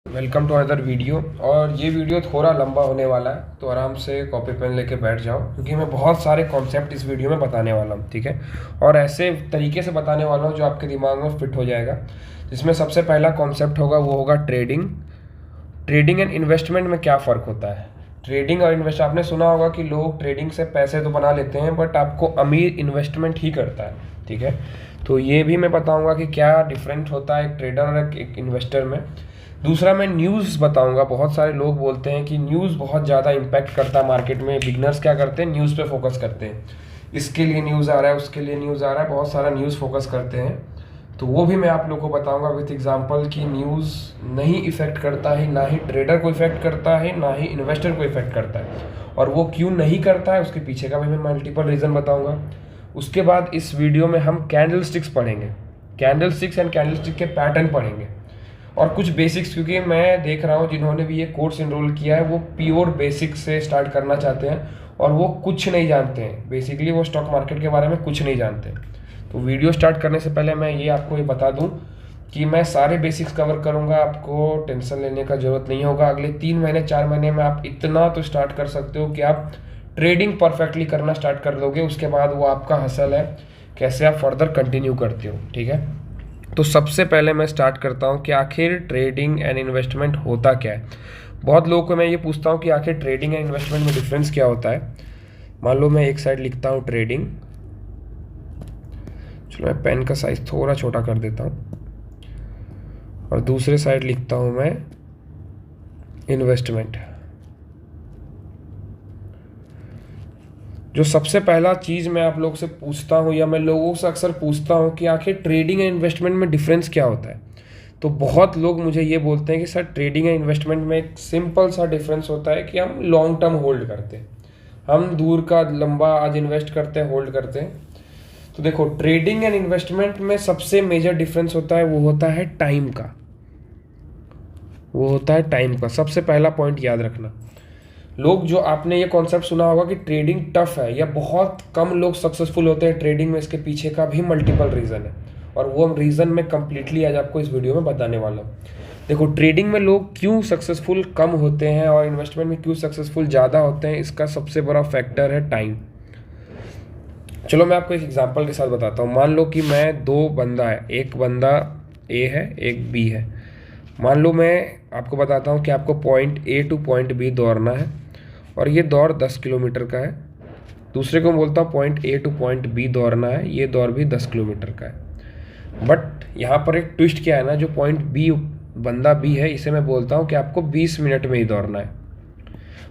Welcome to another video. और ये video थोड़ा लंबा होने वाला है, तो आराम से कॉपी पेन लेके बैठ जाओ, क्योंकि मैं बहुत सारे कॉन्सेप्ट इस वीडियो में बताने वाला हूँ। ठीक है, और ऐसे तरीके से बताने वाला हूँ जो आपके दिमाग में फिट हो जाएगा। जिसमें सबसे पहला कॉन्सेप्ट होगा वो होगा ट्रेडिंग। ट्रेडिंग एंड इन्वेस्टमेंट में क्या फ़र्क होता है। ट्रेडिंग और इन्वेस्ट, आपने सुना होगा कि लोग ट्रेडिंग से पैसे तो बना लेते हैं, बट आपको अमीर इन्वेस्टमेंट ही करता है। ठीक है, तो ये भी मैं बताऊंगा कि क्या डिफरेंट होता है एक ट्रेडर और एक इन्वेस्टर में। दूसरा, मैं न्यूज़ बताऊंगा। बहुत सारे लोग बोलते हैं कि न्यूज़ बहुत ज़्यादा इम्पैक्ट करता है मार्केट में। बिगनर्स क्या करते हैं, न्यूज़ पे फोकस करते हैं, इसके लिए न्यूज़ आ रहा है, उसके लिए न्यूज़ आ रहा है, बहुत सारा न्यूज़ फोकस करते हैं। तो वो भी मैं आप लोग को बताऊंगा विथ एग्जांपल कि न्यूज़ नहीं इफ़ेक्ट करता है, ना ही ट्रेडर को इफ़ेक्ट करता है, ना ही इन्वेस्टर को इफ़ेक्ट करता है, और वो क्यों नहीं करता है उसके पीछे का भी मैं मल्टीपल रीज़न बताऊंगा। उसके बाद इस वीडियो में हम कैंडल स्टिक्स पढ़ेंगे, candle sticks and candle stick के पैटर्न पढ़ेंगे, और कुछ बेसिक्स, क्योंकि मैं देख रहा हूँ जिन्होंने भी ये कोर्स इनरोल किया है वो प्योर बेसिक्स से स्टार्ट करना चाहते हैं, और वो कुछ नहीं जानते हैं। बेसिकली वो स्टॉक मार्केट के बारे में कुछ नहीं जानते। तो वीडियो स्टार्ट करने से पहले मैं ये आपको ये बता दूं कि मैं सारे बेसिक्स कवर करूंगा, आपको टेंशन लेने का ज़रूरत नहीं होगा। अगले 3 महीने 4 महीने में आप इतना तो स्टार्ट कर सकते हो कि आप ट्रेडिंग परफेक्टली करना स्टार्ट कर दोगे। उसके बाद वो आपका हसल है, कैसे आप फर्दर कंटिन्यू करते हो। ठीक है, तो सबसे पहले मैं स्टार्ट करता हूँ कि आखिर ट्रेडिंग एंड इन्वेस्टमेंट होता क्या है। बहुत लोगों को मैं ये पूछता हूँ कि आखिर ट्रेडिंग एंड इन्वेस्टमेंट में डिफरेंस क्या होता है। मान लो मैं एक साइड लिखता हूँ ट्रेडिंग, चलो मैं पेन का साइज थोड़ा छोटा कर देता हूँ, और दूसरे साइड लिखता हूँ मैं इन्वेस्टमेंट। जो सबसे पहला चीज़ मैं आप लोग से पूछता हूँ, या मैं लोगों से अक्सर पूछता हूँ कि आखिर ट्रेडिंग एंड इन्वेस्टमेंट में डिफरेंस क्या होता है, तो बहुत लोग मुझे ये बोलते हैं कि सर ट्रेडिंग एंड इन्वेस्टमेंट में एक सिंपल सा डिफरेंस होता है कि हम लॉन्ग टर्म होल्ड करते हैं, हम दूर का लंबा आज इन्वेस्ट करते हैं, होल्ड करते हैं। तो देखो, ट्रेडिंग एंड इन्वेस्टमेंट में सबसे मेजर डिफरेंस होता है वो होता है टाइम का। वो होता है टाइम का, सबसे पहला पॉइंट याद रखना। लोग, जो आपने ये कॉन्सेप्ट सुना होगा कि ट्रेडिंग टफ है, या बहुत कम लोग सक्सेसफुल होते हैं ट्रेडिंग में, इसके पीछे का भी मल्टीपल रीज़न है, और वो रीज़न मैं कंप्लीटली आज आपको इस वीडियो में बताने वाला हूँ। देखो, ट्रेडिंग में लोग क्यों सक्सेसफुल कम होते हैं और इन्वेस्टमेंट में क्यों सक्सेसफुल ज़्यादा होते हैं, इसका सबसे बड़ा फैक्टर है टाइम। चलो मैं आपको एक एग्जांपल के साथ बताता हूँ। मान लो कि मैं दो बंदा है, एक बंदा ए है, एक बी है। मान लो मैं आपको बताता हूँ कि आपको point A to point B दौड़ना है, और ये दौड़ 10 किलोमीटर का है। दूसरे को बोलता हूँ point A to point B दौड़ना है, ये दौड़ भी 10 किलोमीटर का है। बट यहाँ पर एक ट्विस्ट क्या है ना, जो पॉइंट बी बंदा बी है, इसे मैं बोलता हूँ कि आपको 20 मिनट में ही दौड़ना है,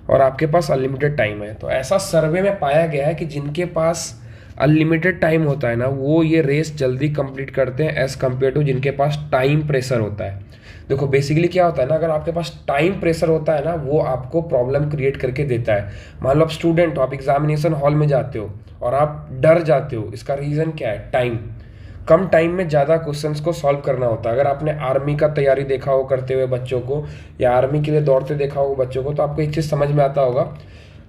और आपके पास अनलिमिटेड टाइम है। तो ऐसा सर्वे में पाया गया है कि जिनके पास अनलिमिटेड टाइम होता है ना, वो ये रेस जल्दी कंप्लीट करते हैं एज़ कम्पेयर टू जिनके पास टाइम प्रेशर होता है। देखो, बेसिकली क्या होता है ना, अगर आपके पास टाइम प्रेशर होता है ना, वो आपको प्रॉब्लम क्रिएट करके देता है। मान लो आप स्टूडेंट हो, आप एग्जामिनेशन हॉल में जाते हो और आप डर जाते हो, इसका रीज़न क्या है, टाइम। कम टाइम में ज़्यादा क्वेश्चंस को सॉल्व करना होता है। अगर आपने आर्मी का तैयारी देखा हो करते हुए बच्चों को, या आर्मी के लिए दौड़ते देखा हो बच्चों को, तो आपको एक चीज़ समझ में आता होगा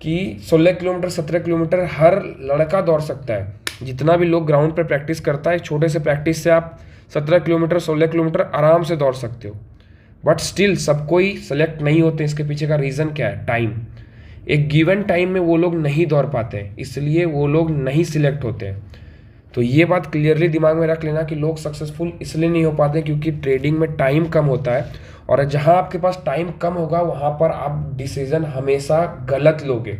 कि 16 किलोमीटर 17 किलोमीटर हर लड़का दौड़ सकता है। जितना भी लोग ग्राउंड पर प्रैक्टिस करता है, छोटे से प्रैक्टिस से आप 17 किलोमीटर 16 किलोमीटर आराम से दौड़ सकते हो। बट स्टिल सब कोई सेलेक्ट नहीं होते। इसके पीछे का रीज़न क्या है, टाइम। एक गिवन टाइम में वो लोग नहीं दौड़ पाते हैं, इसलिए वो लोग नहीं सिलेक्ट होते हैं। तो ये बात क्लियरली दिमाग में रख लेना कि लोग सक्सेसफुल इसलिए नहीं हो पाते क्योंकि ट्रेडिंग में टाइम कम होता है, और जहां आपके पास टाइम कम होगा वहां पर आप डिसीजन हमेशा गलत लोगे।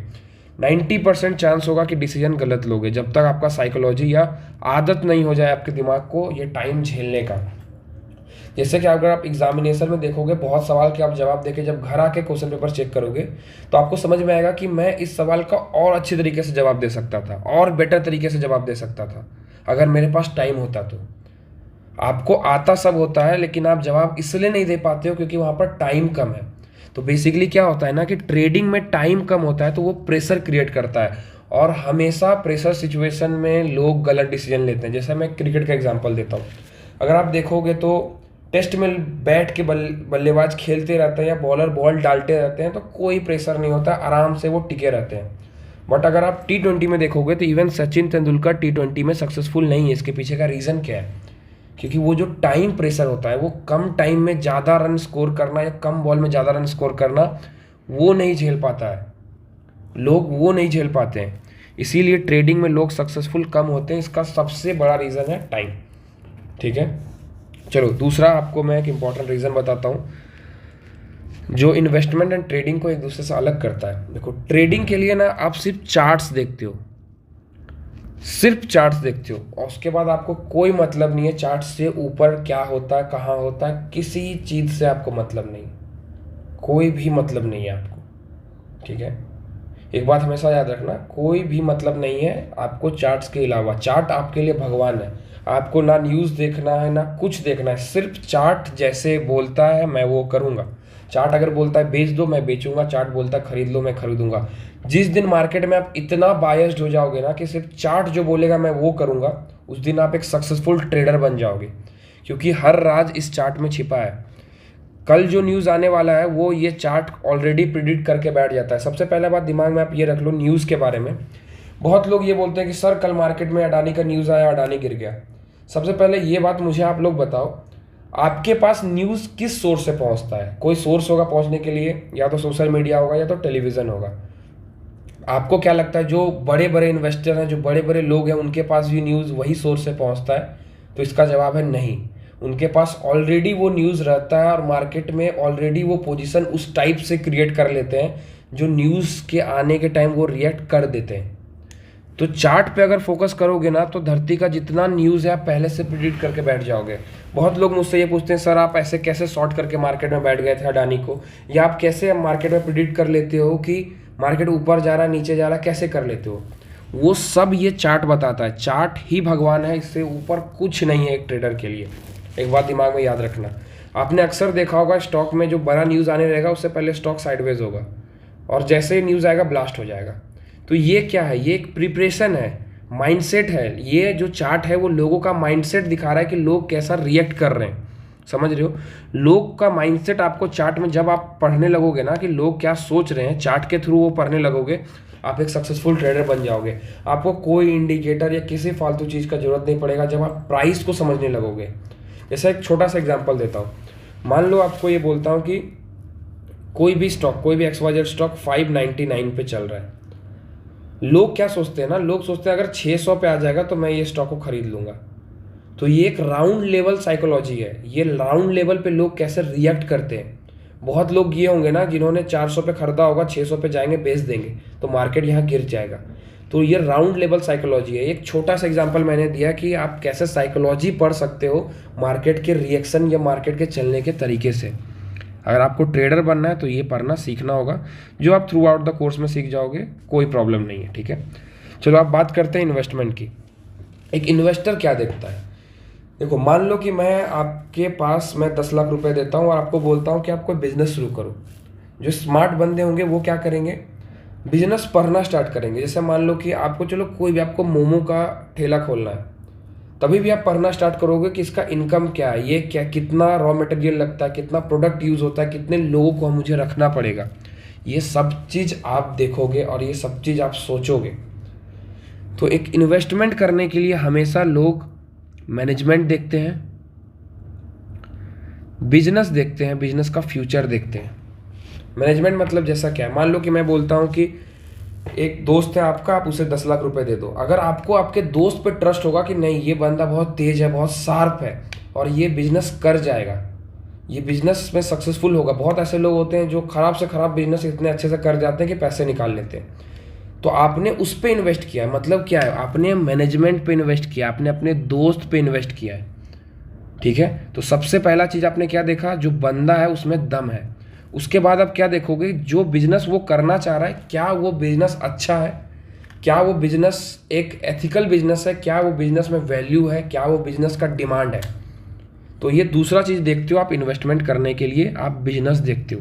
90% चांस होगा कि डिसीजन गलत लोगे, जब तक आपका साइकोलॉजी या आदत नहीं हो जाए आपके दिमाग को ये टाइम झेलने का। जैसे कि अगर आप एग्जामिनेशन में देखोगे, बहुत सवाल के आप जवाब देके जब घर आके क्वेश्चन पेपर चेक करोगे, तो आपको समझ में आएगा कि मैं इस सवाल का और अच्छे तरीके से जवाब दे सकता था, और बेटर तरीके से जवाब दे सकता था अगर मेरे पास टाइम होता तो। आपको आता सब होता है, लेकिन आप जवाब इसलिए नहीं दे पाते हो क्योंकि वहाँ पर टाइम कम है। तो बेसिकली क्या होता है ना कि ट्रेडिंग में टाइम कम होता है, तो वो प्रेशर क्रिएट करता है, और हमेशा प्रेशर सिचुएशन में लोग गलत डिसीजन लेते हैं। जैसे मैं क्रिकेट का एग्जाम्पल देता हूँ। अगर आप देखोगे तो टेस्ट में बैठ के बल्लेबाज खेलते रहते हैं, या बॉलर बॉल डालते रहते हैं, तो कोई प्रेशर नहीं होता, आराम से वो टिके रहते हैं। बट अगर आप T20 में देखोगे तो इवन सचिन तेंदुलकर T20 में सक्सेसफुल नहीं है। इसके पीछे का रीज़न क्या है, क्योंकि वो जो टाइम प्रेशर होता है, वो कम टाइम में ज़्यादा रन स्कोर करना या कम बॉल में ज़्यादा रन स्कोर करना, वो नहीं झेल पाता है, लोग वो नहीं झेल पाते हैं। इसीलिए ट्रेडिंग में लोग सक्सेसफुल कम होते हैं। इसका सबसे बड़ा रीज़न है टाइम। ठीक है, चलो दूसरा आपको मैं एक इम्पॉर्टेंट रीज़न बताता हूँ जो इन्वेस्टमेंट एंड ट्रेडिंग को एक दूसरे से अलग करता है। देखो, ट्रेडिंग के लिए ना आप सिर्फ चार्ट्स देखते हो, सिर्फ चार्ट्स देखते हो, और उसके बाद आपको कोई मतलब नहीं है चार्ट से ऊपर क्या होता है, कहाँ होता है, किसी चीज़ से आपको मतलब नहीं, कोई भी मतलब नहीं है आपको। ठीक है, एक बात हमेशा याद रखना, कोई भी मतलब नहीं है आपको चार्ट्स के अलावा। चार्ट आपके लिए भगवान है, आपको ना न्यूज़ देखना है ना कुछ देखना है, सिर्फ चार्ट जैसे बोलता है मैं वो करूँगा। चार्ट अगर बोलता है बेच दो, मैं बेचूंगा। चार्ट बोलता है खरीद लो, मैं खरीदूंगा। जिस दिन मार्केट में आप इतना बायस्ड हो जाओगे ना कि सिर्फ चार्ट जो बोलेगा मैं वो करूंगा, उस दिन आप एक सक्सेसफुल ट्रेडर बन जाओगे, क्योंकि हर राज इस चार्ट में छिपा है। कल जो न्यूज़ आने वाला है वो ये चार्ट ऑलरेडी प्रिडिक्ट करके बैठ जाता है। सबसे पहले बात दिमाग में आप ये रख लो न्यूज़ के बारे में। बहुत लोग ये बोलते हैं कि सर कल मार्केट में अडानी का न्यूज़ आया, अडानी गिर गया। सबसे पहले ये बात मुझे आप लोग बताओ, आपके पास न्यूज़ किस सोर्स से पहुंचता है? कोई सोर्स होगा पहुंचने के लिए, या तो सोशल मीडिया होगा या तो टेलीविज़न होगा। आपको क्या लगता है जो बड़े बड़े इन्वेस्टर हैं, जो बड़े बड़े लोग हैं, उनके पास भी न्यूज़ वही सोर्स से पहुंचता है? तो इसका जवाब है नहीं। उनके पास ऑलरेडी वो न्यूज़ रहता है और मार्केट में ऑलरेडी वो पोजीशन उस टाइप से क्रिएट कर लेते हैं जो न्यूज़ के आने के टाइम वो रिएक्ट कर देते हैं। तो चार्ट पे अगर फोकस करोगे ना तो धरती का जितना न्यूज़ है आप पहले से प्रिडिक्ट करके बैठ जाओगे। बहुत लोग मुझसे ये पूछते हैं सर आप ऐसे कैसे शॉर्ट करके मार्केट में बैठ गए थे अडानी को, या आप कैसे मार्केट में प्रिडिक्ट कर लेते हो कि मार्केट ऊपर जा रहा है नीचे जा रहा है, कैसे कर लेते हो? वो सब ये चार्ट बताता है। चार्ट ही भगवान है, इससे ऊपर कुछ नहीं है एक ट्रेडर के लिए। एक बात दिमाग में याद रखना, आपने अक्सर देखा होगा स्टॉक में जो बड़ा न्यूज़ आने रहेगा उससे पहले स्टॉक साइडवेज होगा और जैसे ही न्यूज़ आएगा ब्लास्ट हो जाएगा। तो ये क्या है? ये एक प्रिपरेशन है, माइंडसेट है। ये जो चार्ट है वो लोगों का माइंडसेट दिखा रहा है कि लोग कैसा रिएक्ट कर रहे हैं। समझ रहे हो? लोग का माइंडसेट आपको चार्ट में जब आप पढ़ने लगोगे ना कि लोग क्या सोच रहे हैं, चार्ट के थ्रू वो पढ़ने लगोगे, आप एक सक्सेसफुल ट्रेडर बन जाओगे। आपको कोई इंडिकेटर या किसी फालतू चीज़ का जरूरत नहीं पड़ेगा जब आप प्राइस को समझने लगोगे। जैसे एक छोटा सा एग्जांपल देता हूँ। मान लो आपको ये बोलता हूँ कि कोई भी स्टॉक, कोई भी XYZ स्टॉक 599 पे चल रहा है। लोग क्या सोचते हैं ना, लोग सोचते हैं अगर 600 पे आ जाएगा तो मैं ये स्टॉक को खरीद लूँगा। तो ये एक राउंड लेवल साइकोलॉजी है। ये राउंड लेवल पे लोग कैसे रिएक्ट करते हैं। बहुत लोग ये होंगे ना जिन्होंने 400 पे खरीदा होगा, 600 पे जाएंगे बेच देंगे तो मार्केट यहाँ गिर जाएगा। तो ये राउंड लेवल साइकोलॉजी है। एक छोटा सा एग्जांपल मैंने दिया कि आप कैसे साइकोलॉजी पढ़ सकते हो मार्केट के रिएक्शन या मार्केट के चलने के तरीके से। अगर आपको ट्रेडर बनना है तो ये पढ़ना सीखना होगा, जो आप थ्रू आउट द कोर्स में सीख जाओगे, कोई प्रॉब्लम नहीं है। ठीक है, चलो आप बात करते हैं इन्वेस्टमेंट की। एक इन्वेस्टर क्या देखता है? देखो, मान लो कि मैं आपके पास मैं 10 लाख रुपए देता हूँ और आपको बोलता हूँ कि आप कोई बिजनेस शुरू करो। जो स्मार्ट बंदे होंगे वो क्या करेंगे? बिजनेस पढ़ना स्टार्ट करेंगे। जैसे मान लो कि आपको, चलो कोई भी, आपको मोमो का ठेला खोलना है, तभी भी आप पढ़ना स्टार्ट करोगे कि इसका इनकम क्या है, ये क्या, कितना रॉ मटेरियल लगता है, कितना प्रोडक्ट यूज़ होता है, कितने लोगों को मुझे रखना पड़ेगा। ये सब चीज़ आप देखोगे और ये सब चीज़ आप सोचोगे। तो एक इन्वेस्टमेंट करने के लिए हमेशा लोग मैनेजमेंट देखते हैं, बिजनेस देखते हैं, बिजनेस का फ्यूचर देखते हैं। मैनेजमेंट मतलब जैसा क्या है, मान लो कि मैं बोलता हूँ कि एक दोस्त है आपका, आप उसे 10 लाख रुपए दे दो। अगर आपको आपके दोस्त पे ट्रस्ट होगा कि नहीं ये बंदा बहुत तेज है, बहुत शार्प है और ये बिजनेस कर जाएगा, ये बिजनेस में सक्सेसफुल होगा। बहुत ऐसे लोग होते हैं जो खराब से खराब बिजनेस इतने अच्छे से कर जाते हैं कि पैसे निकाल लेते हैं। तो आपने उस पर इन्वेस्ट किया है, मतलब क्या है? आपने मैनेजमेंट पे इन्वेस्ट किया, आपने अपने दोस्त पे इन्वेस्ट किया है। ठीक है, तो सबसे पहला चीज़ आपने क्या देखा? जो बंदा है उसमें दम है। उसके बाद आप क्या देखोगे? जो बिजनेस वो करना चाह रहा है, क्या वो बिजनेस अच्छा है, क्या वो बिजनेस एक एथिकल बिजनेस है, क्या वो बिजनेस में वैल्यू है, क्या वो बिजनेस का डिमांड है। तो ये दूसरा चीज़ देखते हो आप इन्वेस्टमेंट करने के लिए, आप बिजनेस देखते हो।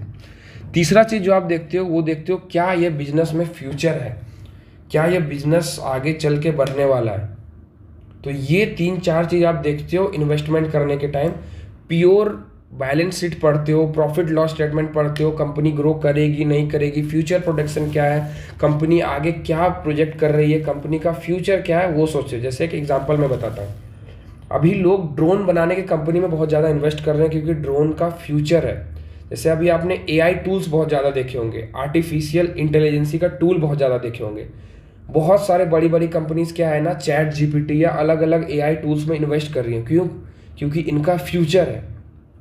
तीसरा चीज़ जो आप देखते हो वो देखते हो क्या ये बिजनेस में फ्यूचर है, क्या ये बिजनेस आगे चल के बढ़ने वाला है। तो ये 3-4 चीज़ आप देखते हो इन्वेस्टमेंट करने के टाइम। प्योर बैलेंस शीट पढ़ते हो, प्रॉफिट लॉस स्टेटमेंट पढ़ते हो, कंपनी ग्रो करेगी नहीं करेगी, फ्यूचर प्रोडक्शन क्या है, कंपनी आगे क्या प्रोजेक्ट कर रही है, कंपनी का फ्यूचर क्या है, वो सोचते हो। जैसे एक एग्जांपल मैं बताता हूँ। अभी लोग ड्रोन बनाने की कंपनी में बहुत ज़्यादा इन्वेस्ट कर रहे हैं क्योंकि ड्रोन का फ्यूचर है। जैसे अभी आपने एआई टूल्स बहुत ज़्यादा देखे होंगे, आर्टिफिशियल इंटेलिजेंसी का टूल बहुत ज़्यादा देखे होंगे। बहुत सारे बड़ी बड़ी कंपनीज क्या है ना, चैट जीपीटी या अलग अलग एआई टूल्स में इन्वेस्ट कर रही हैं। क्यों? क्योंकि इनका फ्यूचर है,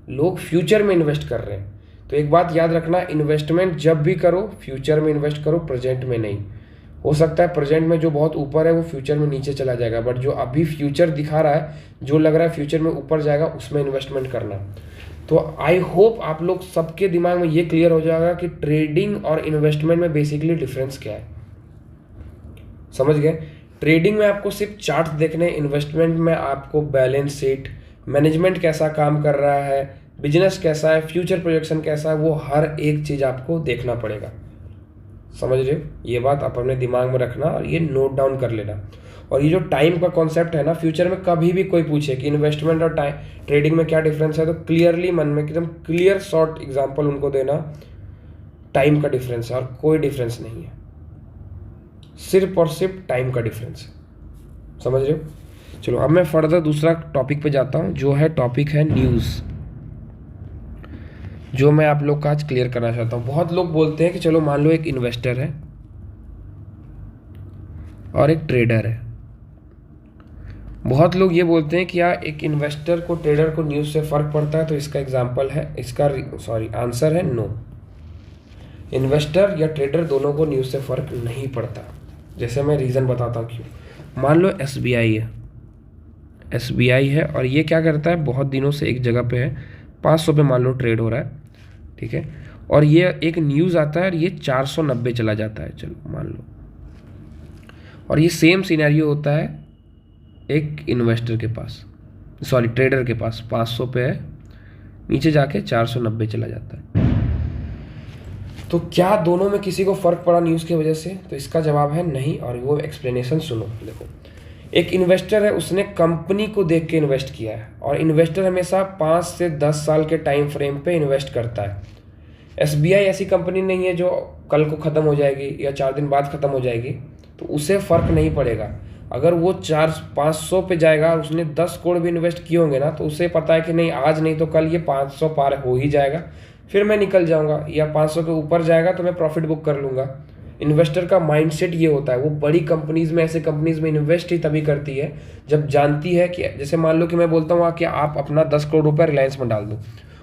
लोग फ्यूचर में इन्वेस्ट कर रहे हैं। तो एक बात याद रखना, इन्वेस्टमेंट जब भी करो फ्यूचर में इन्वेस्ट करो, प्रेजेंट में नहीं। हो सकता है प्रेजेंट में जो बहुत ऊपर है वो फ्यूचर में नीचे चला जाएगा, बट जो अभी फ्यूचर दिखा रहा है, जो लग रहा है फ्यूचर में ऊपर जाएगा, उसमें इन्वेस्टमेंट करना। तो आई होप आप लोग सबके दिमाग में ये क्लियर हो जाएगा कि ट्रेडिंग और इन्वेस्टमेंट में बेसिकली डिफरेंस क्या है। समझ गए? ट्रेडिंग में आपको सिर्फ चार्ट देखने, इन्वेस्टमेंट में आपको बैलेंस शीट, मैनेजमेंट कैसा काम कर रहा है, बिजनेस कैसा है, फ्यूचर प्रोजेक्शन कैसा है, वो हर एक चीज़ आपको देखना पड़ेगा। समझ रहे हो? ये बात आप अपने दिमाग में रखना और ये नोट डाउन कर लेना। और ये जो टाइम का कॉन्सेप्ट है ना, फ्यूचर में कभी भी कोई पूछे कि इन्वेस्टमेंट और ट्रेडिंग में क्या डिफरेंस है, तो क्लियरली मन में एकदम क्लियर शॉर्ट एग्जांपल उनको देना, टाइम का डिफरेंस है और कोई डिफरेंस नहीं है, सिर्फ और सिर्फ टाइम का डिफरेंस है। समझ रहे हो? चलो अब मैं फर्दर दूसरा टॉपिक पे जाता हूँ, जो है टॉपिक है न्यूज़, जो मैं आप लोग का आज क्लियर करना चाहता हूँ। बहुत लोग बोलते हैं कि चलो मान लो एक इन्वेस्टर है और एक ट्रेडर है। बहुत लोग ये बोलते हैं कि यार एक इन्वेस्टर को ट्रेडर को न्यूज़ से फ़र्क पड़ता है, तो इसका एग्जांपल है, इसका आंसर है नो। इन्वेस्टर या ट्रेडर दोनों को न्यूज़ से फ़र्क नहीं पड़ता। जैसे मैं रीज़न बताता हूँ क्यों। मान लो एसबीआई है और ये क्या करता है, बहुत दिनों से एक जगह पे है, 500 पे मान लो ट्रेड हो रहा है, ठीक है, और ये एक न्यूज़ आता है और ये 490 चला जाता है, चलो मान लो। और ये सेम सिनेरियो होता है एक इन्वेस्टर के पास, ट्रेडर के पास, 500 पे है, नीचे जाके 490 चला जाता है। तो क्या दोनों में किसी को फ़र्क पड़ा न्यूज़ की वजह से? तो इसका जवाब है नहीं, और वो एक्सप्लेनेशन सुनो। देखो, एक इन्वेस्टर है, उसने कंपनी को देख के इन्वेस्ट किया है, और इन्वेस्टर हमेशा 5 से 10 साल के टाइम फ्रेम पे इन्वेस्ट करता है। एसबीआई ऐसी कंपनी नहीं है जो कल को ख़त्म हो जाएगी या 4 दिन बाद ख़त्म हो जाएगी, तो उसे फ़र्क नहीं पड़ेगा। अगर वो 500 पे जाएगा और उसने 10 करोड़ भी इन्वेस्ट किए होंगे ना, तो उसे पता है कि नहीं, आज नहीं तो कल ये 500 पार हो ही जाएगा, फिर मैं निकल जाऊंगा, या 500 के ऊपर जाएगा तो मैं प्रॉफिट बुक कर लूँगा। इन्वेस्टर का माइंडसेट ये होता है। वो बड़ी कंपनीज में, ऐसे कंपनीज में इन्वेस्ट ही तभी करती है जब जानती है कि, जैसे मान लो कि मैं बोलता हूँ कि आप अपना 10 करोड़ रुपये रिलायंस में डाल दो,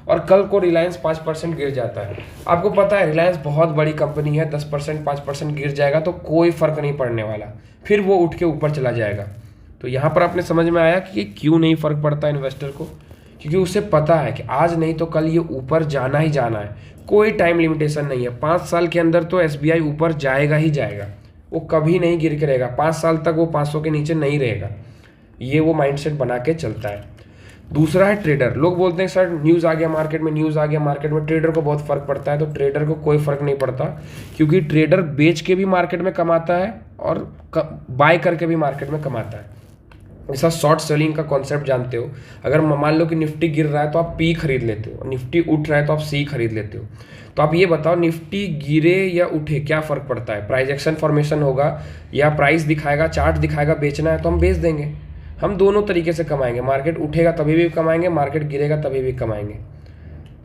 और कल को रिलायंस 5% गिर जाता है। आपको पता है रिलायंस बहुत बड़ी कंपनी है, 10% 5% गिर जाएगा तो कोई फ़र्क नहीं पड़ने वाला, फिर वो उठ के ऊपर चला जाएगा। तो यहाँ पर आपने समझ में आया कि ये क्यों नहीं फ़र्क पड़ता इन्वेस्टर को, क्योंकि उसे पता है कि आज नहीं तो कल ये ऊपर जाना ही जाना है, कोई टाइम लिमिटेशन नहीं है। 5 साल के अंदर तो एसबीआई ऊपर जाएगा ही जाएगा, वो कभी नहीं गिर के रहेगा, 5 साल तक वो 500 के नीचे नहीं रहेगा। ये वो माइंडसेट बना के चलता है। दूसरा है ट्रेडर। लोग बोलते हैं सर न्यूज़ आ गया मार्केट में, न्यूज़ आ गया मार्केट में, ट्रेडर को बहुत फ़र्क पड़ता है। तो ट्रेडर को कोई फ़र्क नहीं पड़ता, क्योंकि ट्रेडर बेच के भी मार्केट में कमाता है और बाय करके भी मार्केट में कमाता है। जैसा शॉर्ट सेलिंग का कॉन्सेप्ट जानते हो, अगर मान लो कि निफ्टी गिर रहा है तो आप पी खरीद लेते हो, निफ्टी उठ रहा है तो आप सी खरीद लेते हो। तो आप ये बताओ, निफ्टी गिरे या उठे क्या फ़र्क पड़ता है? प्राइस एक्शन फॉर्मेशन होगा या प्राइस दिखाएगा, चार्ट दिखाएगा, बेचना है तो हम बेच देंगे। हम दोनों तरीके से कमाएंगे, मार्केट उठेगा तभी भी कमाएंगे, मार्केट गिरेगा तभी भी कमाएंगे।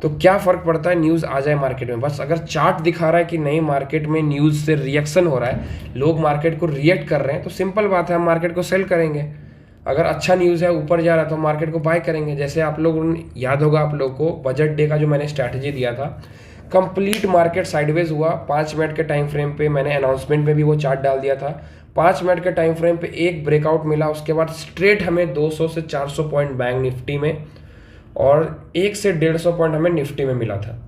तो क्या फ़र्क पड़ता है न्यूज़ आ जाए मार्केट में? बस अगर चार्ट दिखा रहा है कि नहीं मार्केट में न्यूज़ से रिएक्शन हो रहा है, लोग मार्केट को रिएक्ट कर रहे हैं, तो सिंपल बात है, हम मार्केट को सेल करेंगे। अगर अच्छा न्यूज़ है, ऊपर जा रहा है, तो मार्केट को बाय करेंगे। जैसे आप लोग याद होगा, आप लोग को बजट डे का जो मैंने स्ट्रैटेजी दिया था, कंप्लीट मार्केट साइडवेज हुआ। 5 मिनट के टाइम फ्रेम पे मैंने अनाउंसमेंट में भी वो चार्ट डाल दिया था। 5 मिनट के टाइम फ्रेम पे एक ब्रेकआउट मिला, उसके बाद स्ट्रेट हमें 200 से 400 पॉइंट बैंक निफ्टी में और 1 से 150 पॉइंट हमें निफ्टी में मिला था,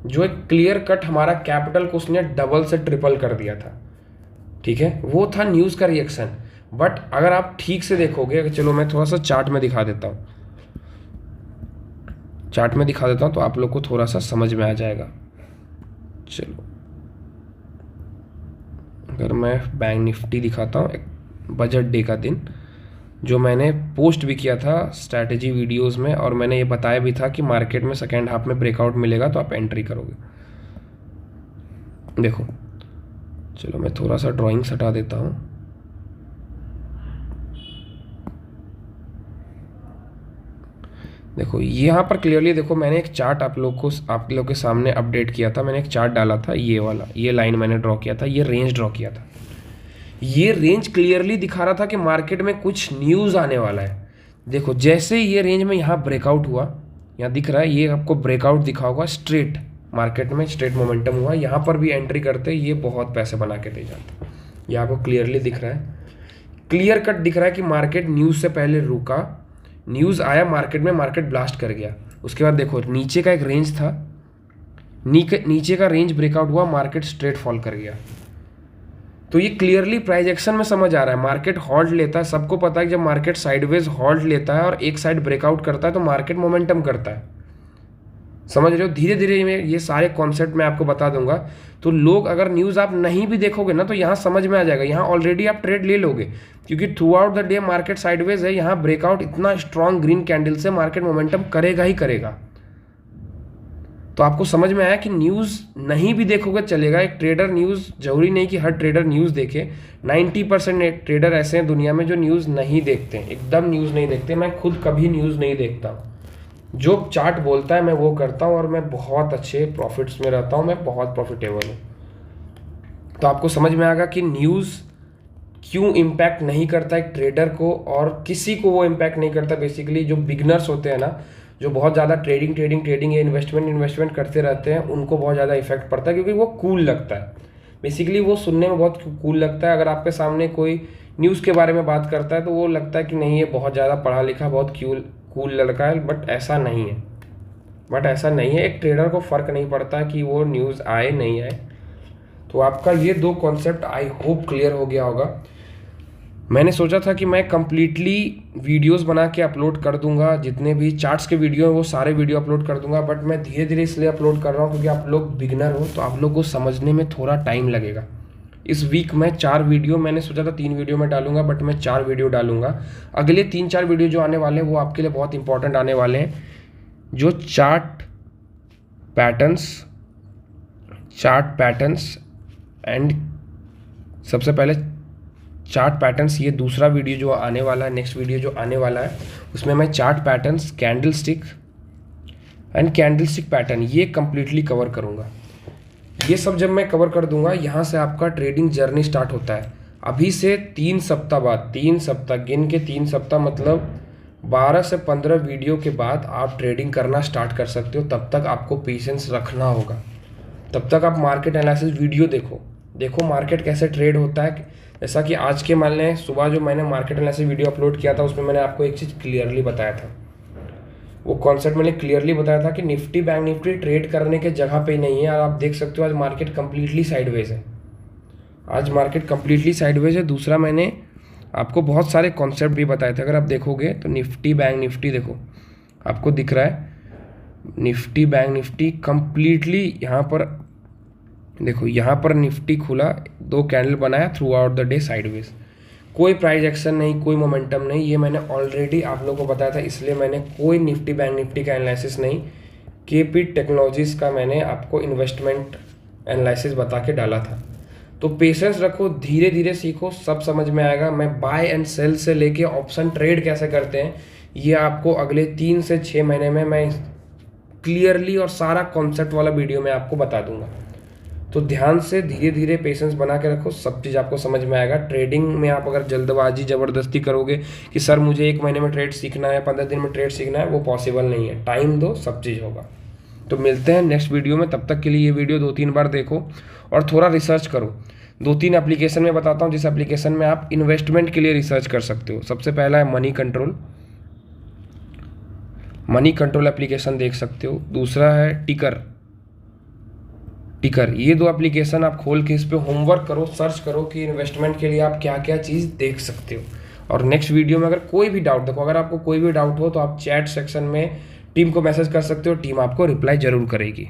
जो एक क्लियर कट हमारा कैपिटल को उसने डबल से ट्रिपल कर दिया था। ठीक है, वो था न्यूज़ का रिएक्शन। बट अगर आप ठीक से देखोगे, चलो मैं थोड़ा सा चार्ट में दिखा देता हूँ, तो आप लोग को थोड़ा सा समझ में आ जाएगा। चलो अगर मैं बैंक निफ्टी दिखाता हूँ, बजट डे का दिन, जो मैंने पोस्ट भी किया था स्ट्रैटेजी वीडियोस में, और मैंने ये बताया भी था कि मार्केट में सेकेंड हाफ में ब्रेकआउट मिलेगा तो आप एंट्री करोगे। देखो, चलो मैं थोड़ा सा ड्राइंग्स हटा देता हूँ। देखो यहाँ पर क्लियरली देखो, मैंने एक चार्ट आप लोग के सामने अपडेट किया था। मैंने एक चार्ट डाला था, ये वाला, ये लाइन मैंने ड्रॉ किया था, ये रेंज ड्रॉ किया था। ये रेंज क्लियरली दिखा रहा था कि मार्केट में कुछ न्यूज़ आने वाला है। देखो जैसे ये रेंज में यहाँ ब्रेकआउट हुआ, यहाँ दिख रहा है, ये आपको ब्रेकआउट दिखा होगा, स्ट्रेट मार्केट में स्ट्रेट मोमेंटम हुआ, यहाँ पर भी एंट्री करते ये बहुत पैसे बना के दे जाता। ये आपको क्लियरली दिख रहा है, क्लियर कट दिख रहा है कि मार्केट न्यूज़ से पहले रुका, न्यूज़ आया मार्केट में, मार्केट ब्लास्ट कर गया। उसके बाद देखो नीचे का एक रेंज था, नीचे का रेंज ब्रेकआउट हुआ, मार्केट स्ट्रेट फॉल कर गया। तो ये क्लियरली प्राइस एक्शन में समझ आ रहा है, मार्केट हॉल्ट लेता है। सबको पता है कि जब मार्केट साइडवेज हॉल्ट लेता है और एक साइड ब्रेकआउट करता है तो मार्केट मोमेंटम करता है। समझ रहे हो? धीरे धीरे मैं ये सारे कॉन्सेप्ट मैं आपको बता दूंगा। तो लोग, अगर न्यूज़ आप नहीं भी देखोगे ना तो यहाँ समझ में आ जाएगा, यहाँ ऑलरेडी आप ट्रेड ले लोगे, क्योंकि through out the day market sideways है। यहाँ ब्रेकआउट इतना स्ट्रॉन्ग ग्रीन कैंडल से मार्केट मोमेंटम करेगा ही करेगा। तो आपको समझ में आया कि न्यूज़ नहीं भी देखोगे चलेगा। एक ट्रेडर न्यूज़, जरूरी नहीं कि हर ट्रेडर न्यूज़ देखे। 90% ट्रेडर ऐसे हैं दुनिया में जो न्यूज़ नहीं देखते, एकदम न्यूज़ नहीं देखते। मैं खुद कभी न्यूज़ नहीं देखता हूँ, जो चार्ट बोलता है मैं वो करता हूँ और मैं बहुत अच्छे प्रॉफिट्स में रहता हूँ, मैं बहुत प्रॉफिटेबल हूँ। तो आपको समझ में आएगा कि न्यूज़ क्यों इम्पैक्ट नहीं करता एक ट्रेडर को, और किसी को वो इम्पैक्ट नहीं करता। बेसिकली जो बिगनर्स होते हैं ना, जो बहुत ज़्यादा ट्रेडिंग या इन्वेस्टमेंट करते रहते हैं, उनको बहुत ज़्यादा इफेक्ट पड़ता है, क्योंकि वो कूल लगता है। बेसिकली वो सुनने में बहुत कूल लगता है। अगर आपके सामने कोई न्यूज़ के बारे में बात करता है तो वो लगता है कि नहीं, ये बहुत ज़्यादा पढ़ा लिखा, बहुत कूल लड़का है। बट ऐसा नहीं है। एक ट्रेडर को फ़र्क नहीं पड़ता कि वो न्यूज़ आए नहीं आए। तो आपका ये 2 कॉन्सेप्ट आई होप क्लियर हो गया होगा। मैंने सोचा था कि मैं कम्प्लीटली वीडियोस बना के अपलोड कर दूंगा, जितने भी चार्ट्स के वीडियो हैं वो सारे वीडियो अपलोड कर दूंगा। बट मैं धीरे धीरे इसलिए अपलोड कर रहा हूँ क्योंकि आप लोग बिगनर हो, तो आप लोग को समझने में थोड़ा टाइम लगेगा। इस वीक में 4 वीडियो, मैंने सोचा था 3 वीडियो में डालूंगा, बट मैं 4 वीडियो डालूंगा। अगले 3-4 वीडियो जो आने वाले हैं वो आपके लिए बहुत इंपॉर्टेंट आने वाले हैं, जो चार्ट पैटर्न्स एंड सबसे पहले चार्ट पैटर्न्स। ये दूसरा वीडियो जो आने वाला है, नेक्स्ट वीडियो जो आने वाला है, उसमें मैं चार्ट पैटर्न्स, कैंडलस्टिक पैटर्न ये कम्प्लीटली कवर करूँगा। ये सब जब मैं कवर कर दूंगा, यहाँ से आपका ट्रेडिंग जर्नी स्टार्ट होता है। अभी से 3 सप्ताह बाद, 3 सप्ताह गिन के, 3 सप्ताह मतलब 12 से 15 वीडियो के बाद आप ट्रेडिंग करना स्टार्ट कर सकते हो। तब तक आपको पेशेंस रखना होगा। तब तक आप मार्केट एनालिसिस वीडियो देखो मार्केट कैसे ट्रेड होता है। जैसा कि आज के मान लें सुबह जो मैंने मार्केट एनालिसिस वीडियो अपलोड किया था, उसमें मैंने आपको एक चीज़ क्लियरली बताया था। वो कॉन्सेप्ट मैंने क्लियरली बताया था कि निफ्टी बैंक निफ्टी ट्रेड करने के जगह पे नहीं है। और आप देख सकते हो आज मार्केट कम्प्लीटली साइडवेज है। दूसरा, मैंने आपको बहुत सारे कॉन्सेप्ट भी बताए थे। अगर आप देखोगे तो निफ्टी बैंक निफ्टी देखो, आपको दिख रहा है निफ्टी बैंक निफ्टी कम्प्लीटली, यहाँ पर देखो, यहाँ पर निफ्टी खुला, 2 कैंडल बनाया, through out the day sideways, कोई प्राइस एक्शन नहीं, कोई मोमेंटम नहीं। ये मैंने ऑलरेडी आप लोगों को बताया था, इसलिए मैंने कोई निफ्टी बैंक निफ्टी का एनालिसिस नहीं, केपी टेक्नोलॉजीज़ का मैंने आपको इन्वेस्टमेंट एनालिसिस बता के डाला था। तो पेशेंस रखो, धीरे धीरे सीखो, सब समझ में आएगा। मैं बाय एंड सेल से लेके ऑप्शन ट्रेड कैसे करते हैं, ये आपको अगले 3 से 6 महीने में मैं क्लियरली और सारा कॉन्सेप्ट वाला वीडियो में आपको बता दूंगा। तो ध्यान से धीरे धीरे पेशेंस बना के रखो, सब चीज़ आपको समझ में आएगा। ट्रेडिंग में आप अगर जल्दबाजी ज़बरदस्ती करोगे कि सर मुझे 1 महीने में ट्रेड सीखना है, 15 दिन में ट्रेड सीखना है, वो पॉसिबल नहीं है। टाइम दो, सब चीज़ होगा। तो मिलते हैं नेक्स्ट वीडियो में। तब तक के लिए ये वीडियो 2-3 बार देखो और थोड़ा रिसर्च करो। 2-3 एप्लीकेशन में बताता हूँ, जिस एप्लीकेशन में आप इन्वेस्टमेंट के लिए रिसर्च कर सकते हो। सबसे पहला है मनी कंट्रोल एप्लीकेशन देख सकते हो। दूसरा है टिकर। ये 2 एप्लीकेशन आप खोल के इस पे होमवर्क करो, सर्च करो कि इन्वेस्टमेंट के लिए आप क्या क्या चीज़ देख सकते हो। और नेक्स्ट वीडियो में अगर कोई भी डाउट, देखो अगर आपको कोई भी डाउट हो तो आप चैट सेक्शन में टीम को मैसेज कर सकते हो, टीम आपको रिप्लाई जरूर करेगी।